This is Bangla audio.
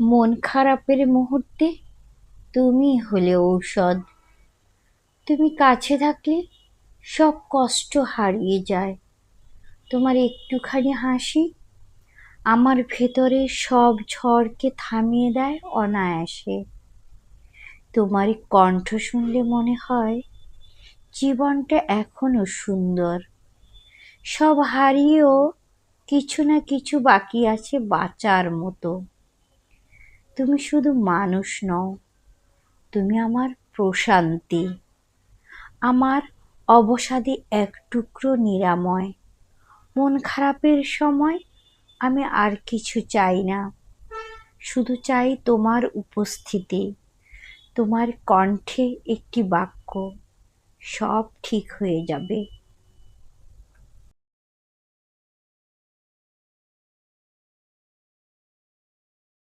মন খারাপের মুহূর্তে তুমি হলে ঔষধ। তুমি কাছে থাকলে সব কষ্ট হারিয়ে যায়। তোমার একটুখানি হাসি আমার ভেতরে সব ঝড়কে থামিয়ে দেয় অনায়াসে। তোমার কণ্ঠ শুনলে মনে হয় জীবনটা এখনো সুন্দর। সব হারিয়েও কিছু না কিছু বাকি আছে বাঁচার মতো। তুমি শুধু মানুষ নও, তুমি আমার প্রশান্তি, আমার অবসাদে এক টুকরো নিরাময়। মন খারাপের সময় আমি আর কিছু চাই না, শুধু চাই তোমার উপস্থিতি, তোমার কণ্ঠে একটি বাক্য, সব ঠিক হয়ে যাবে।